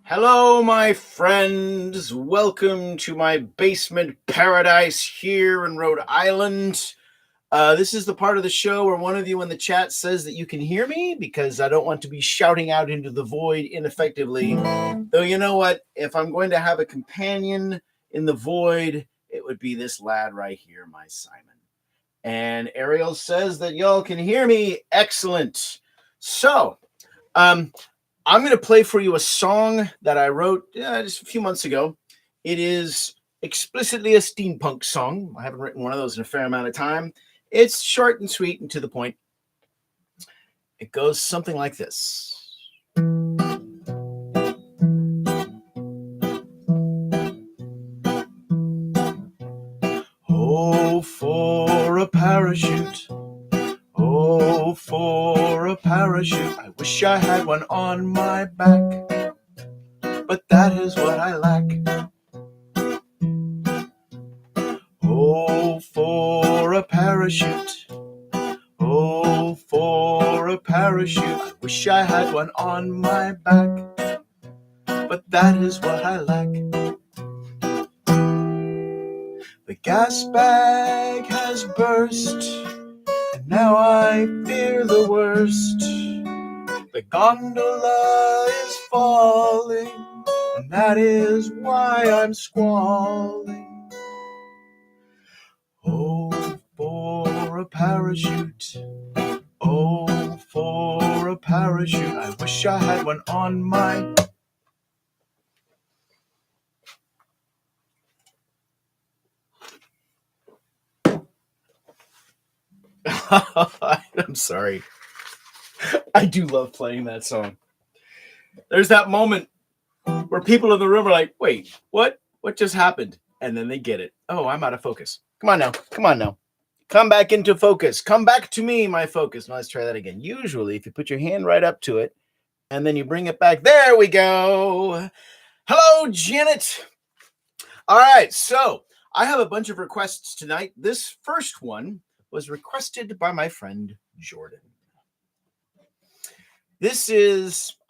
Hello, my friends. Welcome to my basement paradise here in Rhode Island. This is the part of the show where one of you in the chat says that you can hear me because I don't want to be shouting out into the void ineffectively. Though, you know what? If I'm going to have a companion in the void, it would be this lad right here, my Simon. And Ariel says that y'all can hear me. Excellent. So, I'm going to play for you a song that I wrote just a few months ago. It is explicitly a steampunk song. I haven't written one of those in a fair amount of time. It's short and sweet and to the point. It goes something like this. Oh, for a parachute. Oh, for a parachute. I wish I had one on my back, but that is what I lack. Oh, for a parachute. Oh, for a parachute. I wish I had one on my back, but that is what I lack. The gas bag has burst, and now I fear the worst. The gondola is falling, and that is why I'm squalling. Oh, for a parachute. Oh, for a parachute. I wish I had one on my... I'm sorry. I do love playing that song. There's that moment where people in the room are like, wait, what? What just happened? And then they get it. Oh, I'm out of focus. Come on now. Come on now. Come back into focus. Come back to me, my focus. Now let's try that again. Usually, if you put your hand right up to it and then you bring it back, there we go. Hello, Janet. All right, so I have a bunch of requests tonight. This first one was requested by my friend Jordan.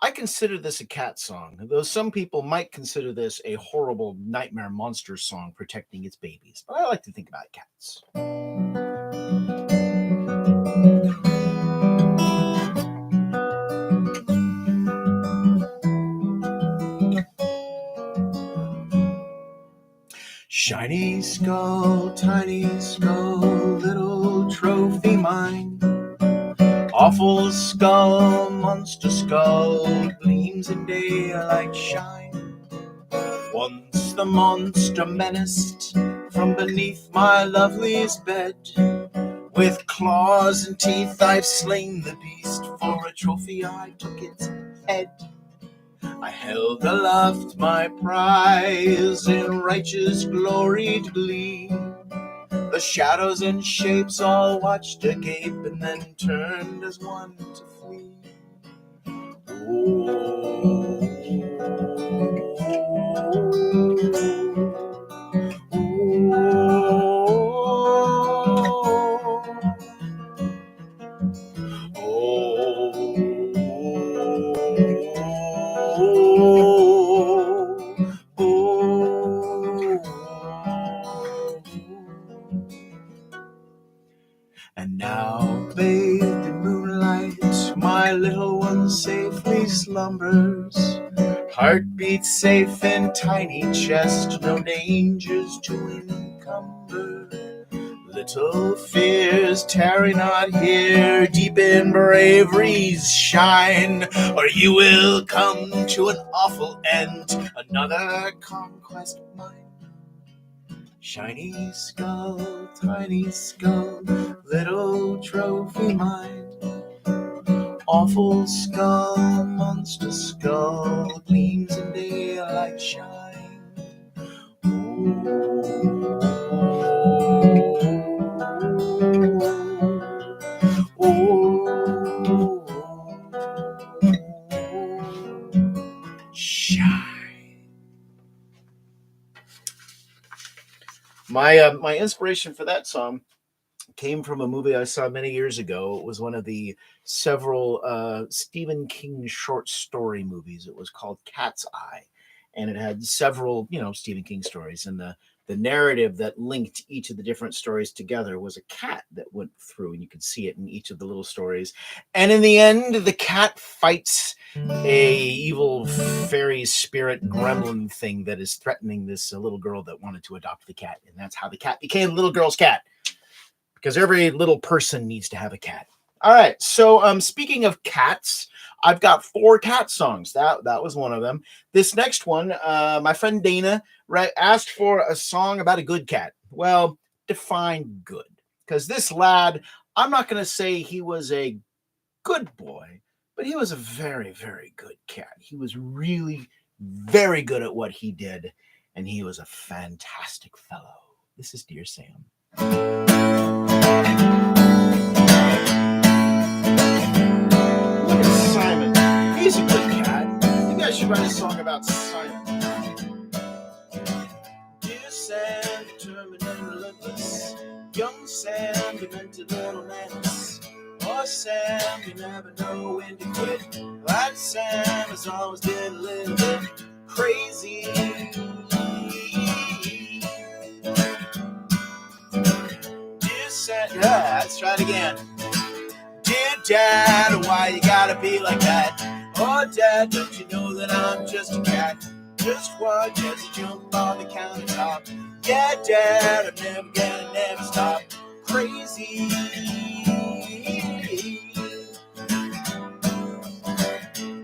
I consider this a cat song, though some people might consider this a horrible nightmare monster song protecting its babies. But I like to think about cats. Shiny skull, tiny skull, little trophy mine. Awful skull, monster skull, gleams in daylight shine. Once the monster menaced from beneath my lovely's bed. With claws and teeth I've slain the beast, for a trophy I took its head. I held aloft my prize in righteous gloried glee. The shadows and shapes all watched agape and then turned as one to flee. Oh, and now, bathed in moonlight, my little one safely slumbers. Heart beats safe in tiny chest, no dangers to encumber. Little fears tarry not here, deep in bravery's shine, or you will come to an awful end, another conquest mine. Shiny skull, tiny skull, little trophy mine. Awful skull, monster skull, gleams in daylight shine. Shine. My inspiration for that song came from a movie I saw many years ago. It was one of the several Stephen King short story movies. It was called Cat's Eye, and it had several, Stephen King stories. And the narrative that linked each of the different stories together was a cat that went through, and you could see it in each of the little stories. And in the end, the cat fights a evil fairy spirit gremlin thing that is threatening this little girl that wanted to adopt the cat. And that's how the cat became the little girl's cat, because every little person needs to have a cat. All right, so speaking of cats, I've got 4 cat songs. That was one of them. This next one, my friend Dana asked for a song about a good cat. Well, define good, because this lad, I'm not going to say he was a good boy, but he was a very, very good cat. He was really very good at what he did, and he was a fantastic fellow. This is Dear Sam. Look at Simon. He's a good cat. You guys should write a song about Simon. Dear Sam, determined and relentless. Young Sam, demented little menace. Oh, Sam, you never know when to quit. That Sam has always been a little bit crazy. Dear Sam, yeah, let's try it again. Dear Dad, why you gotta be like that? Oh, Dad, don't you know that I'm just a cat? Just watch as I jump on the countertop. Yeah, Dad, I'm never stop. Crazy.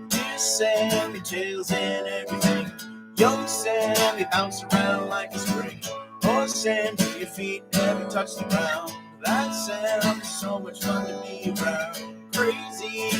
Dear Sam, your tail's in everything. Young Sam, you bounce around like a spring. Oh, Sam, till your feet never touch the ground. That Sam is so much fun to be around. Crazy.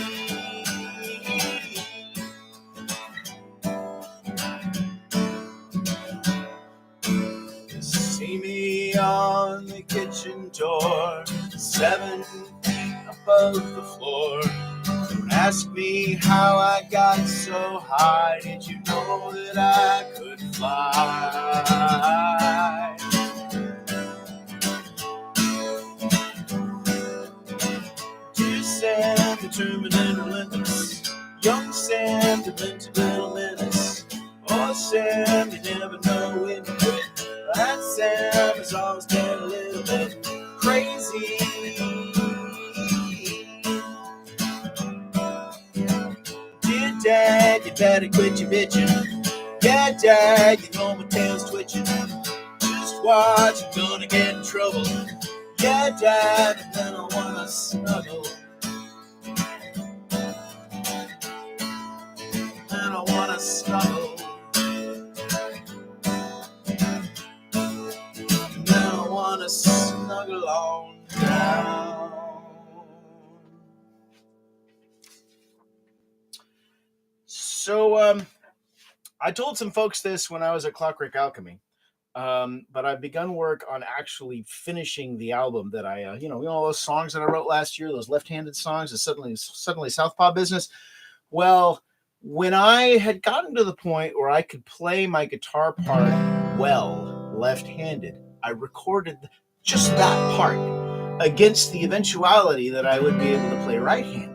See me on the kitchen door, 7 feet above the floor. Don't ask me how I got so high. Did you know that I could fly? Dear Sam, determined and relentless. Young Sam, demented little menace. Oh, Sam, you never know when to quit. That Sam has always been a little bit crazy. Dear Dad, you better quit your bitching. Yeah, Dad, you know my tail's twitching. Just watch, I'm gonna get in trouble. Yeah, Dad, and then I wanna snuggle. And I wanna snuggle. And I wanna snuggle on down. So, I told some folks this when I was at Clockwork Alchemy. But I've begun work on actually finishing the album that I, all those songs that I wrote last year, those left-handed songs, the suddenly Southpaw business. Well, when I had gotten to the point where I could play my guitar part well left-handed, I recorded just that part against the eventuality that I would be able to play right-handed.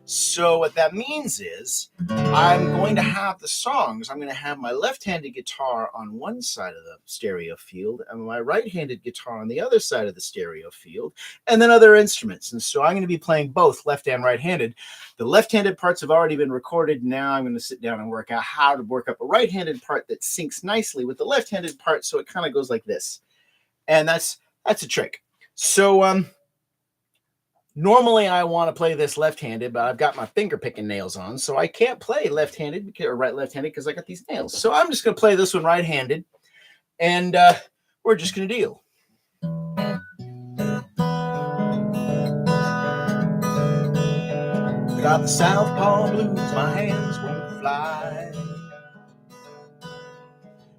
So what that means is I'm going to have the songs. I'm going to have my left-handed guitar on one side of the stereo field and my right-handed guitar on the other side of the stereo field, and then other instruments. And so I'm going to be playing both left and right-handed. The left-handed parts have already been recorded. Now I'm going to sit down and work out how to work up a right-handed part that syncs nicely with the left-handed part, so it kind of goes like this. And that's a trick. So normally I want to play this left-handed, but I've got my finger-picking nails on, so I can't play left-handed or left-handed because I got these nails. So I'm just going to play this one right-handed, and we're just going to deal. Got the Southpaw blues, my hands won't fly.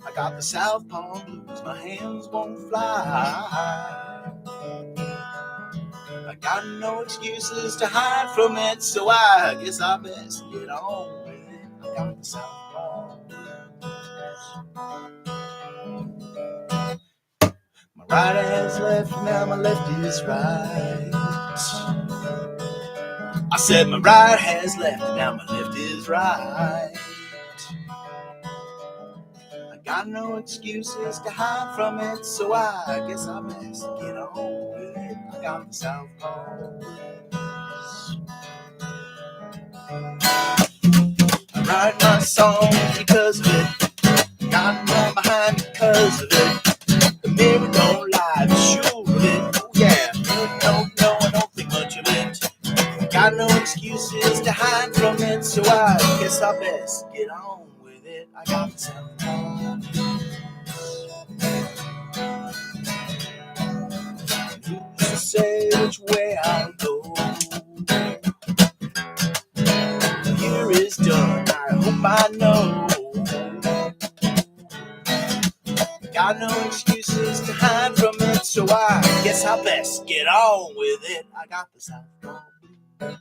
I got the Southpaw blues, my hands won't fly. I got no excuses to hide from it, so I guess I best get on with it. I got the Southpaw blues. My right has left, now my left is right. I said my right has left, now my left is right. I got no excuses to hide from it, so I guess I best get on with it. I got the southpaw blues. I write my songs because of it. Got one behind because of it. The mirror don't lie, the sure of it. Oh yeah, no, I don't think much of it. Got no excuses to hide from it, so I guess I best get on with it. I got the southpaw blues. Who's to say which way I'll go? The year is done, I hope I know. Got no excuses to hide from it, so I guess I best get on with it. I got the southpaw blues.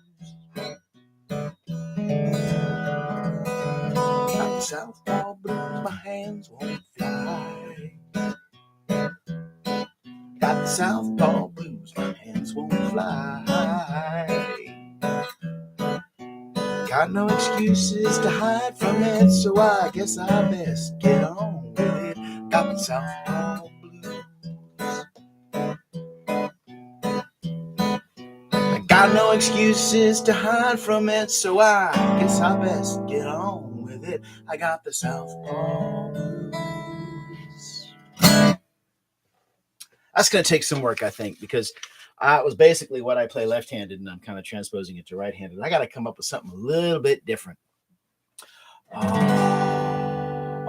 Got the southpaw blues, my hands won't fly. Got the southpaw blues, my hands won't fly. Got no excuses to hide from it, so I guess I best get on with it. Got the southpaw blues. I got no excuses to hide from it, so I guess I best get on with it. I got the southpaw blues. That's going to take some work, I think, because it was basically what I play left-handed, and I'm kind of transposing it to right-handed. I got to come up with something a little bit different.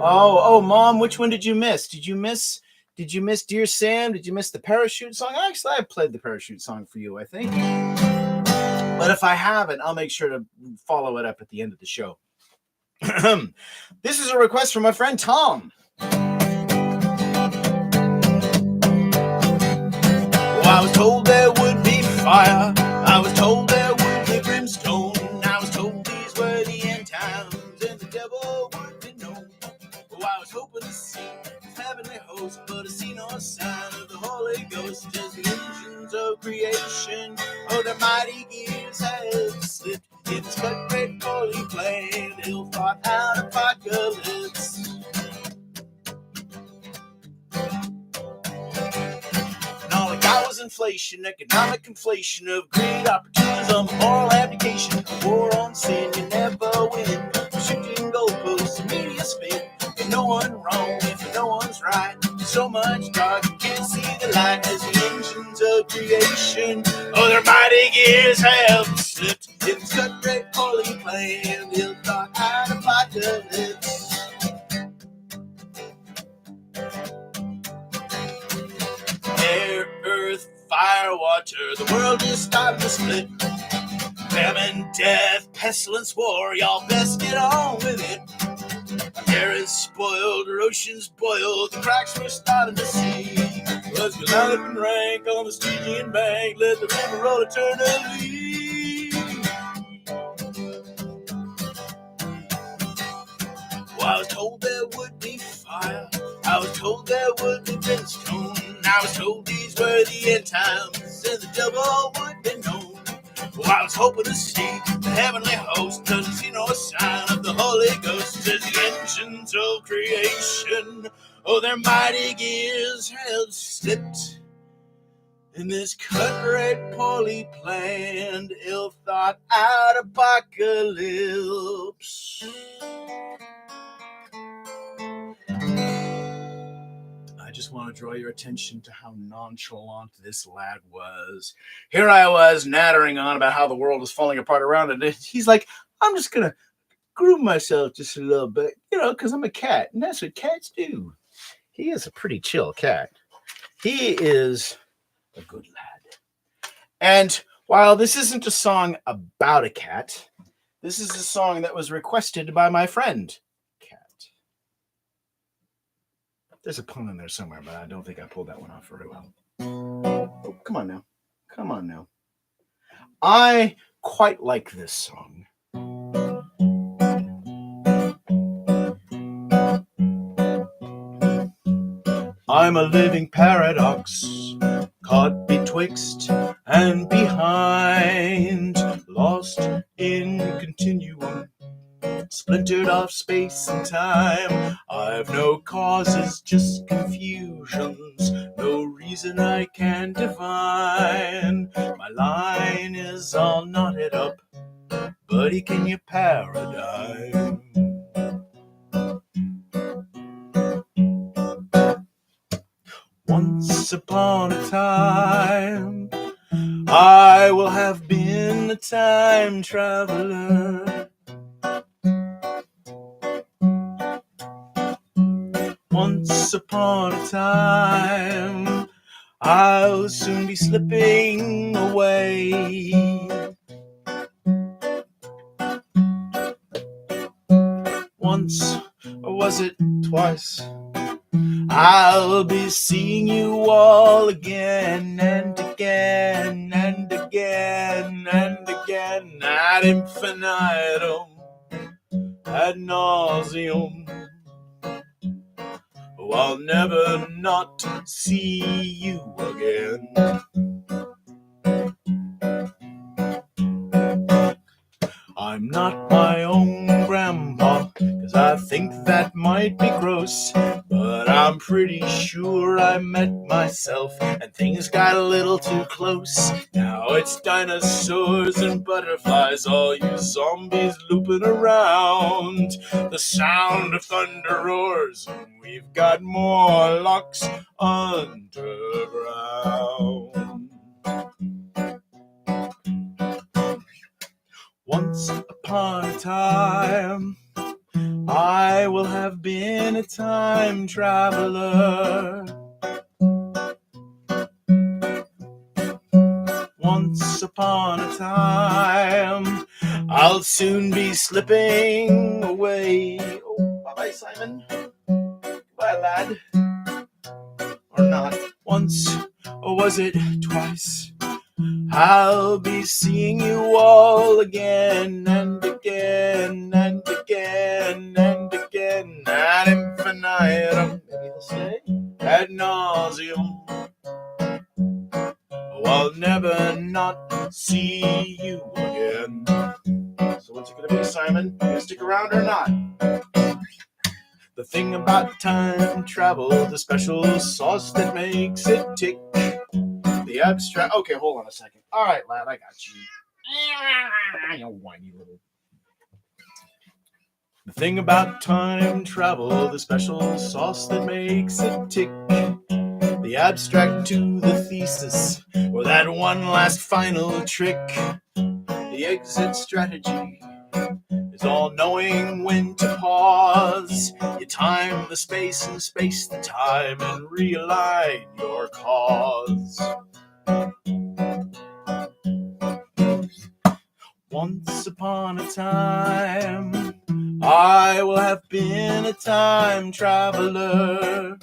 Oh, Mom, which one did you miss? Did you miss Dear Sam? Did you miss the parachute song? Actually, I played the parachute song for you, I think. But if I haven't, I'll make sure to follow it up at the end of the show. This is a request from my friend Tom. I was told there would be fire. I was told there would be brimstone. I was told these were the end times and the devil would be known. Oh, I was hoping to see his heavenly host, but I see no sign of the Holy Ghost. Just the engines of creation. Oh, their mighty gears have slipped. It's but great holy plan, ill thought out apocalypse. Inflation, economic inflation of greed, opportunism, moral abdication, war on sin, you never win. Shooting goalposts, media spin, you're no one wrong if you're no one's right. There's so much dark, you can't see the light as the engines of creation. Oh, their mighty gears have slipped. It's a great holy plan, ill thought out apocalypse. Air, earth, fire, water, the world is starting to split. Famine, death, pestilence, war, y'all best get on with it. Our air is spoiled, our oceans boiled, the cracks we're starting to see. Let's go line up and rank on the Stygian bank, let the river roll eternally. Well, I was told there would be fire, I was told there would be brimstone. I was told these were the end times and the devil would be known. Well, I was hoping to see the heavenly host, doesn't see no sign of the Holy Ghost. As the engines of creation, oh, their mighty gears have slipped. In this cut-rate, poorly planned, ill-thought-out apocalypse. I just want to draw your attention to how nonchalant this lad was. Here I was nattering on about how the world was falling apart around it. And he's like, I'm just going to groom myself just a little bit, because I'm a cat. And that's what cats do. He is a pretty chill cat. He is a good lad. And while this isn't a song about a cat, this is a song that was requested by my friend. There's a pun in there somewhere, but I don't think I pulled that one off very well. Oh, come on now. Come on now. I quite like this song. I'm a living paradox, caught betwixt and behind, lost in continuum, splintered off space and time. I've no causes, just confusions, no reason I can divine. My line is all knotted up, buddy, can you paradigm? Once upon a time, I will have been a time traveler. Once upon a time, I'll soon be slipping away. Once, or was it twice? I'll be seeing you all again and again and again and again, ad infinitum, ad nauseum. Oh, I'll never not see you again. I'm not my own grandpa, 'cause I think that might be gross, but I'm pretty sure I met myself and things got a little too close. Now it's dinosaurs and butterflies, all you zombies looping around. The sound of thunder roars, and we've got more locks underground. Once upon a time, I will have been a time traveler. Once upon a time, I'll soon be slipping away. Oh, bye-bye, Simon. Goodbye, lad. Or not. Once, or was it twice? I'll be seeing you all again and again and again and again, ad infinitum, maybe they'll say, ad nauseum. Oh, I'll never not see you again. So what's it going to be, Simon? You going to stick around or not? The thing about time travel, the special sauce that makes it tick. The abstract. Okay, hold on a second. All right, lad, I got you. You whiny little. The thing about time travel, the special sauce that makes it tick. The abstract to the thesis, or that one last final trick. The exit strategy is all knowing when to pause. You time the space and space the time and realign your cause. Once upon a time, I will have been a time traveler.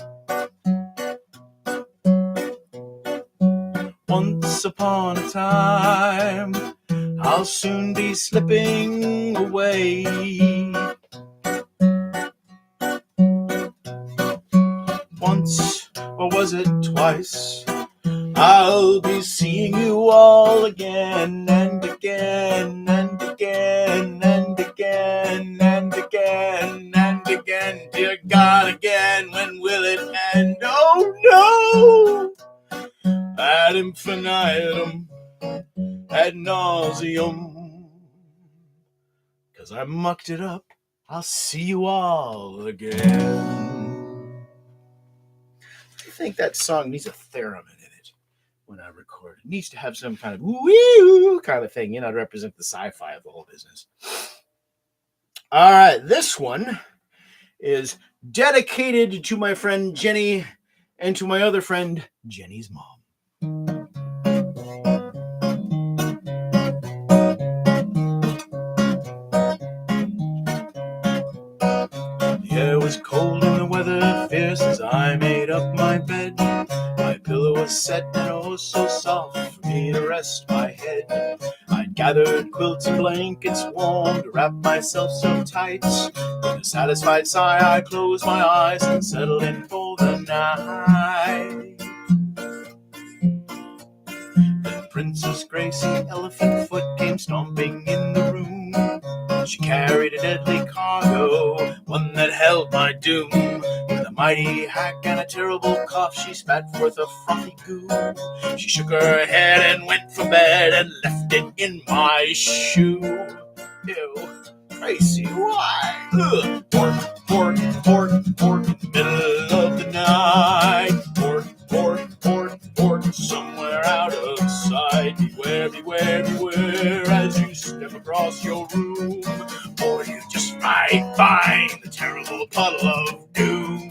Once upon a time, I'll soon be slipping away. Once, or was it twice? I'll be seeing you all again and again and again and again and again and again. Dear God, again, when will it end? Oh no! Ad infinitum, ad nauseum. 'Cause I mucked it up, I'll see you all again. I think that song needs a theremin in it when I record. It needs to have some kind of woo kind of thing, to represent the sci-fi of the whole business. All right, this one is dedicated to my friend Jenny and to my other friend, Jenny's mom. The air was cold and the weather fierce as I made up my bed. My pillow was set and oh so soft for me to rest my head. I'd gathered quilts and blankets warm to wrap myself so tight. With a satisfied sigh I closed my eyes and settled in for the night. Then Princess Gracie Elephant Foot came stomping in the room. She carried a deadly cargo, one that held my doom. With a mighty hack and a terrible cough, she spat forth a frothy goo. She shook her head and went for bed and left it in my shoe. Ew, Gracie, why? Ugh. Pork, pork, pork, pork in the middle of the night. Pork, pork, pork, pork, somewhere out of sight. Beware, beware, beware as you step across your room, or you just might find the terrible puddle of doom.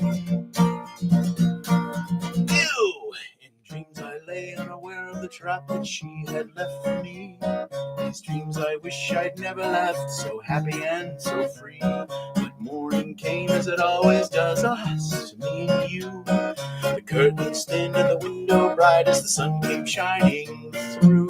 Ew! In dreams I lay unaware of the trap that she had left for me. These dreams I wish I'd never left, so happy and so free. But morning came as it always does us, to me and you. The curtains thin and the window bright as the sun came shining through.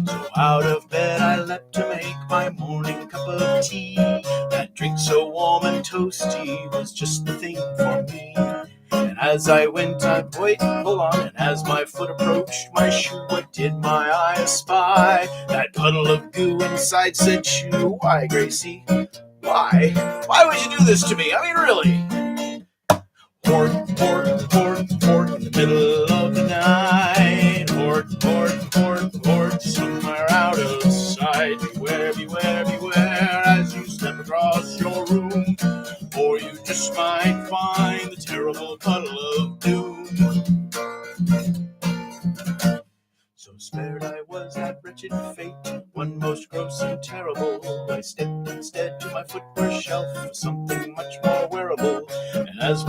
So out of bed I leapt to make my morning cup of tea. That drink so warm and toasty was just the thing for me. And as I went, wait, hold on. And as my foot approached my shoe, what did my eye espy? That puddle of goo inside said shoe. Why, Gracie? Why? Why would you do this to me? I mean, really? Pork, pork, pork, pork in the middle of the night. Pork, pork, pork, pork, somewhere out of sight. Beware, beware, beware as you step across your room, or you just might find the terrible puddle of doom. So spared I was that wretched fate, one most gross and terrible. I stepped instead to my footwear shelf for something much more wearable. And as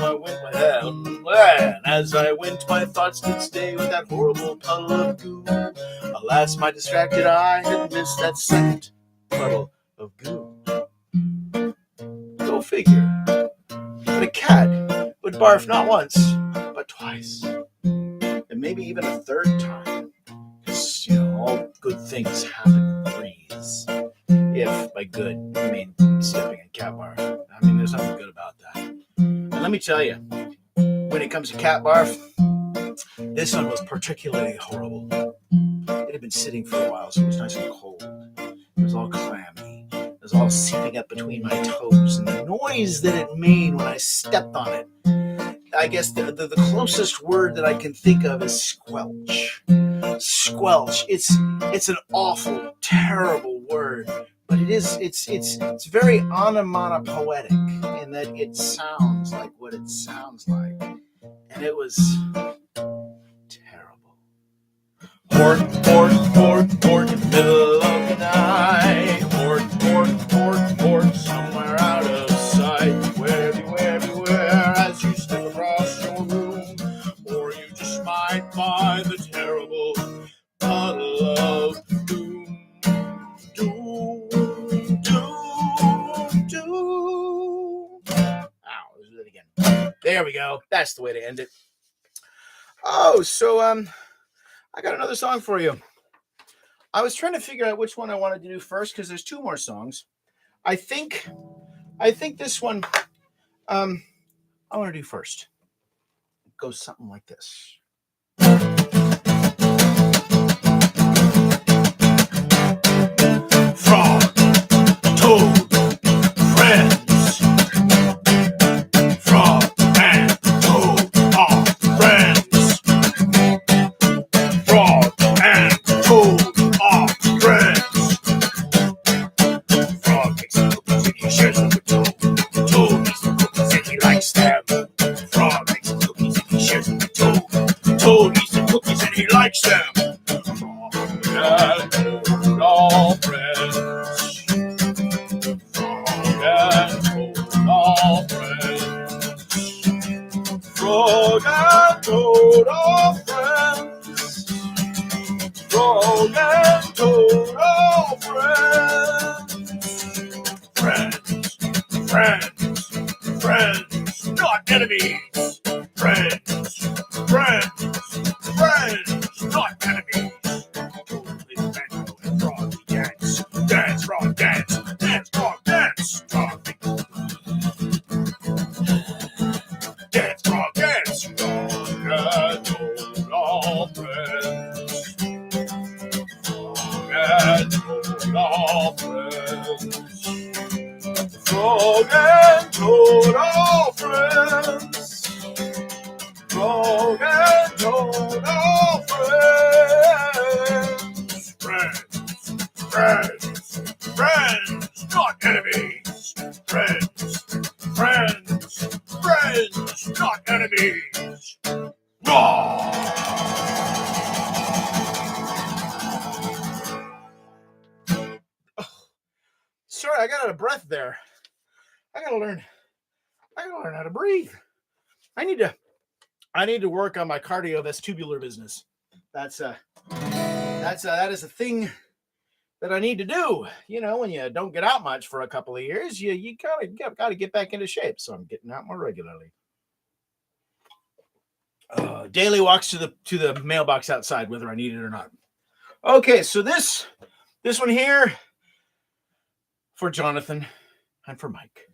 I went, my thoughts did stay with that horrible puddle of goo. Alas, my distracted eye had missed that second puddle of goo. Go figure. But a cat would barf not once, but twice. And maybe even a third time. Because, all good things happen in threes. If by good, I mean stepping in cat barf. I mean, there's nothing good about that. And let me tell you, when it comes to cat barf, this one was particularly horrible. It had been sitting for a while, so it was nice and cold. It was all clammy. It was all seeping up between my toes, and the noise that it made when I stepped on it, I guess the closest word that I can think of is squelch. Squelch. It's an awful, terrible word, but it's very onomatopoetic in that it sounds like what it sounds like, and it was terrible. Pork, pork, pork, pork in the middle of the night. Pork, pork, pork, pork, somewhere out of sight. Beware, beware, beware as you step across your room, or you just might find the terrible puddle of doom. Doom, doom, doom. Ow, let's do that again. There we go. That's the way to end it. Oh, so I got another song for you. I was trying to figure out which one I wanted to do first because there's two more songs. I think this one I want to do first. It goes something like this. Frog, toad, friends. Frog and toad are friends. Frog and toad are friends. Frog makes the cookies and he shares them with Toad. Toad makes the cookies and he likes them. Frog makes the cookies and he shares them with Toad. Toad eats the cookies and he likes them. Frog and toad all friends. Frog and toad all friends. Frog and toad all friends. Frog and toad all friends. Friends, friends, friends, not enemies. Friends, friends, friends, not enemies. Play the banjo and frog dance. Dance, frog, dance. Dance, frog, dance. Frog, Frog and toad are friends. Frog and toad are friends. Friends, not enemies. Friends, not enemies. Roar! Sorry, I got out of breath there. I gotta learn how to breathe. I need to work on my cardiovascular business. That is a thing that I need to do. You know, when you don't get out much for a couple of years, you gotta get back into shape. So I'm getting out more regularly. Daily walks to the mailbox outside, whether I need it or not. Okay, so this one here for Jonathan and for Mike.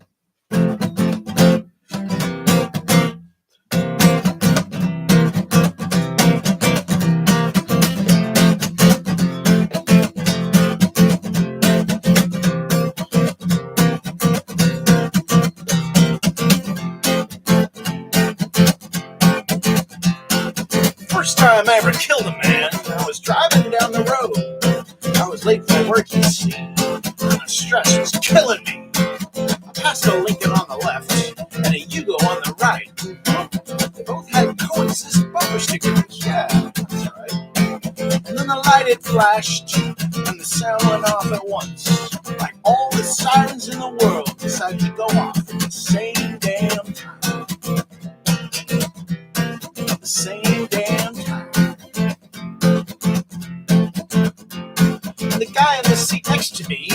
First time I ever killed a man, I was driving down the road. I was late for work, you see, and the stress was killing me. I passed a Lincoln on the left and a Yugo on the right. They both had coexist bumper stickers, yeah, that's right. And then the light had flashed and the sound went off at once. Like all the sirens in the world decided to go off at the same damn time. At the same damn time. And the guy in the seat next to me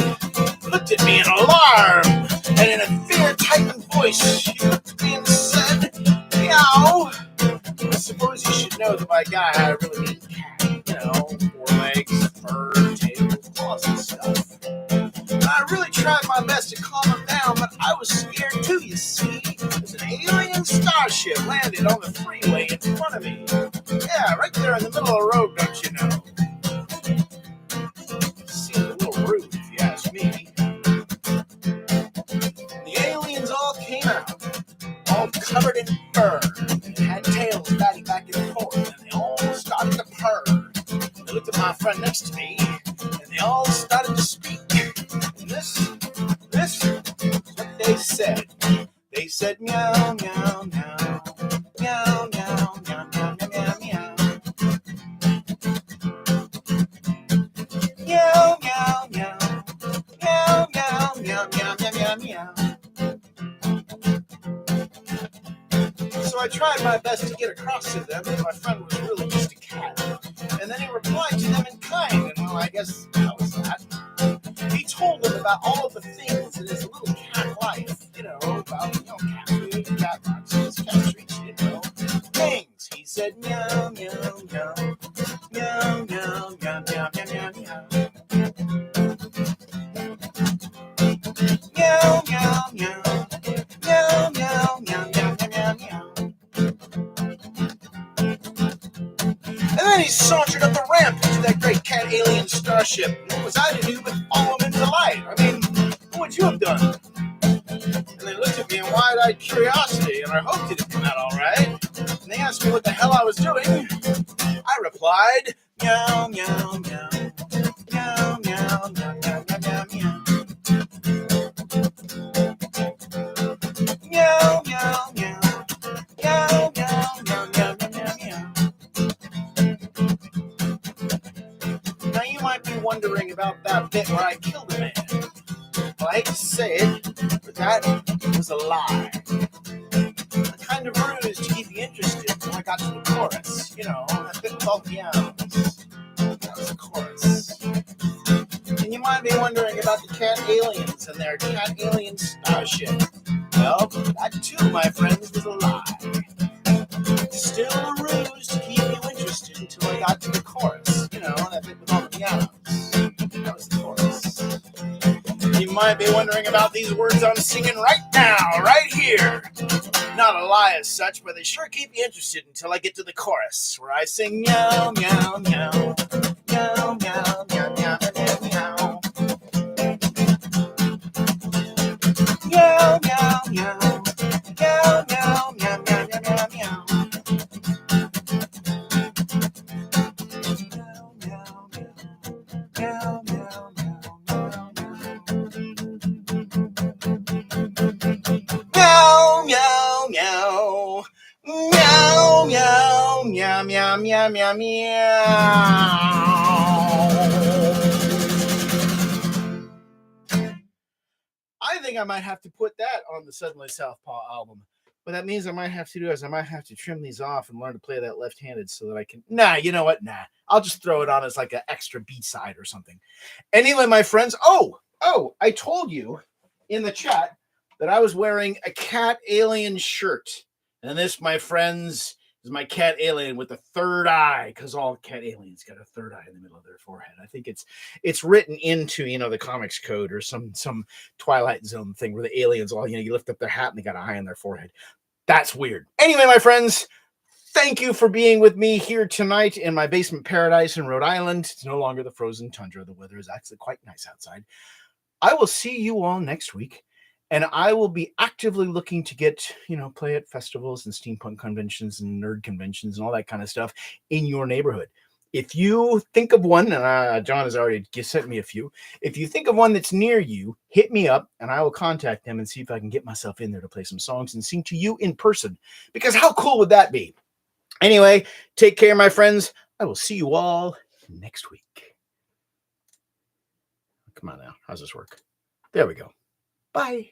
looked at me in alarm, and in a fear-tightened voice, he looked at me and said, "Meow." I suppose you should know that by guy I really mean cat. You know, 4 legs, fur, tail, claws and stuff. And I really tried my best to calm him down, but I was scared too, you see. There's an alien starship landed on the freeway in front of me. Yeah, right there in the middle of the road, don't you know? Seemed a little rude, if you ask me. The aliens all came out, all covered in fur, and had tails batting back and forth, and they all started to purr. They looked at my friend next to me, and they all started to speak. And this is what they said. They said, meow, meow, meow, meow, meow, meow, meow, meow, meow, meow. Meow, meow, meow, meow, meow, meow, meow, meow, meow. So I tried my best to get across to them that my friend was really just a cat. And then he replied to them in kind, and well, I guess that was that. He told them about all of the things in his little cat life, you know, about, cat food, cat boxes, cat treats, things. He said, meow, meow, meow, meow, meow, meow, meow, meow, meow, meow. Meow, meow, meow, meow, meow, meow, meow, meow, meow. And then he sauntered up the ramp into that great cat alien starship. And what was I to do but follow him into the light? I mean, what would you have done? And they looked at me in wide-eyed curiosity, and I hoped it had come out all right. And they asked me what the hell I was doing. I replied, meow, meow, meow, meow, meow, meow, meow, meow, meow, meow. Meow, meow, meow, meow, meow, meow, meow, meow, meow. Now you might be wondering about that bit where I killed a man. Well, I hate to say it, but that was a lie. A kind of ruse to keep you interested until I got to the chorus. That bit with all the pianos. That was the chorus. And you might be wondering about the cat aliens and their cat alien starship. Well, that too, my friends, was a lie. Still a ruse to keep you interested until I got to the chorus. That bit with all the pianos. That was the chorus. You might be wondering about these words I'm singing right now, right here. Not a lie as such, but they sure keep you interested until I get to the chorus, where I sing meow, meow, meow, meow, meow, meow, meow, meow, meow. meow, meow, meow, meow, meow. I think I might have to put that on the Suddenly Southpaw album. What that means I might have to do is I might have to trim these off and learn to play that left-handed so that I can... Nah, you know what? Nah. I'll just throw it on as like an extra B-side or something. Anyway, my friends... Oh, I told you in the chat that I was wearing a cat alien shirt. And this, my friends, is my cat alien with the third eye, because all cat aliens got a third eye in the middle of their forehead. I think it's written into, the comics code or some Twilight Zone thing where the aliens all, you lift up their hat and they got an eye on their forehead. That's weird. Anyway, my friends, thank you for being with me here tonight in my basement paradise in Rhode Island. It's no longer the frozen tundra. The weather is actually quite nice outside. I will see you all next week. And I will be actively looking to get, play at festivals and steampunk conventions and nerd conventions and all that kind of stuff in your neighborhood. If you think of one, and John has already sent me a few, if you think of one that's near you, hit me up and I will contact them and see if I can get myself in there to play some songs and sing to you in person. Because how cool would that be? Anyway, take care, my friends. I will see you all next week. Come on now. How's this work? There we go. Bye.